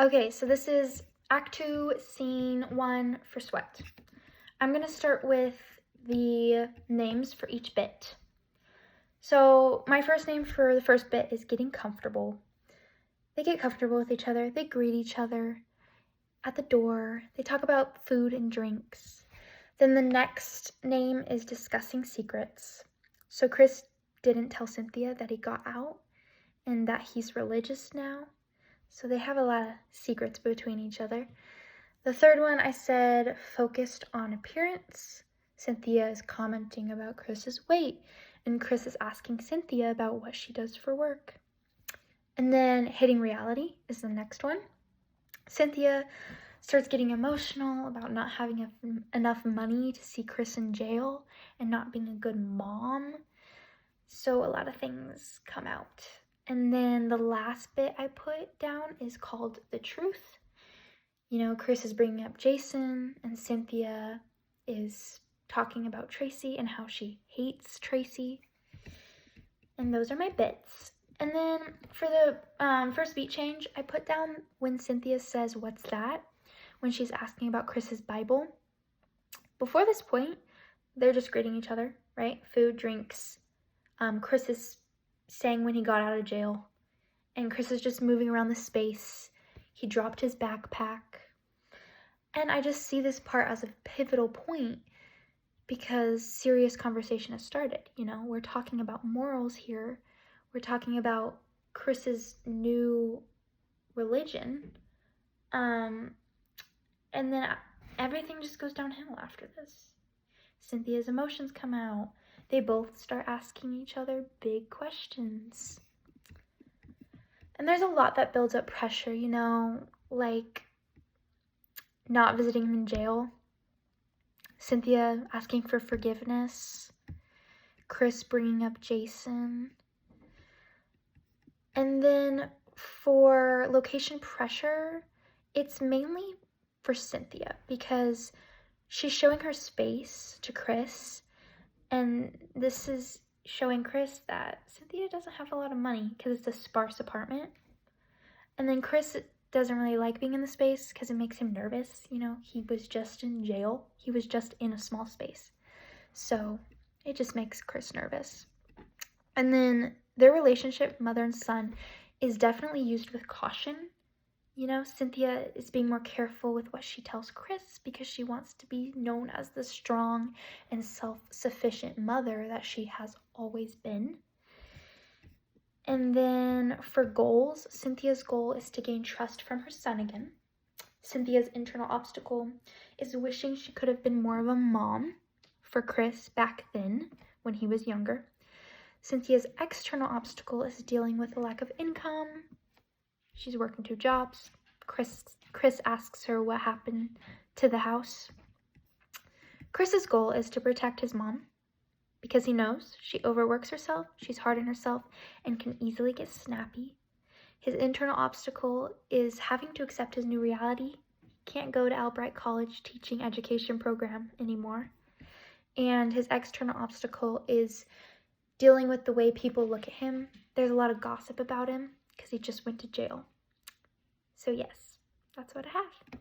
Okay, so this is Act 2, Scene 1 for Sweat. I'm going to start with the names for each bit. So my first name for the first bit is Getting Comfortable. They get comfortable with each other. They greet each other at the door. They talk about food and drinks. Then the next name is Discussing Secrets. So Chris didn't tell Cynthia that he got out and that he's religious now. So they have a lot of secrets between each other. The third one I said focused on appearance. Cynthia is commenting about Chris's weight, and Chris is asking Cynthia about what she does for work. And then hitting reality is the next one. Cynthia starts getting emotional about not having enough money to see Chris in jail and not being a good mom. So a lot of things come out. And then the last bit I put down is called The Truth. You know, Chris is bringing up Jason, and Cynthia is talking about Tracy and how she hates Tracy. And those are my bits. And then for the first beat change, I put down when Cynthia says, "What's that?" when she's asking about Chris's Bible. Before this point, they're just greeting each other, right? Food, drinks. Chris is saying when he got out of jail, and Chris is just moving around the space. He dropped his backpack. And I just see this part as a pivotal point because serious conversation has started. You know, we're talking about morals here. We're talking about Chris's new religion. And then everything just goes downhill after this. Cynthia's emotions come out. They both start asking each other big questions. And there's a lot that builds up pressure, you know, like not visiting him in jail, Cynthia asking for forgiveness, Chris bringing up Jason. And then for location pressure, it's mainly for Cynthia because she's showing her space to Chris, and this is showing Chris that Cynthia doesn't have a lot of money because it's a sparse apartment. And then Chris doesn't really like being in the space because it makes him nervous. You know, he was just in jail. He was just in a small space. So it just makes Chris nervous. And then their relationship, mother and son, is definitely used with caution. You know, Cynthia is being more careful with what she tells Chris because she wants to be known as the strong and self-sufficient mother that she has always been. And then for goals, Cynthia's goal is to gain trust from her son again. Cynthia's internal obstacle is wishing she could have been more of a mom for Chris back then when he was younger. Cynthia's external obstacle is dealing with a lack of income. She's working 2 jobs. Chris asks her what happened to the house. Chris's goal is to protect his mom because he knows she overworks herself, she's hard on herself, and can easily get snappy. His internal obstacle is having to accept his new reality. He can't go to Albright College teaching education program anymore. And his external obstacle is dealing with the way people look at him. There's a lot of gossip about him because he just went to jail. So yes, that's what I have.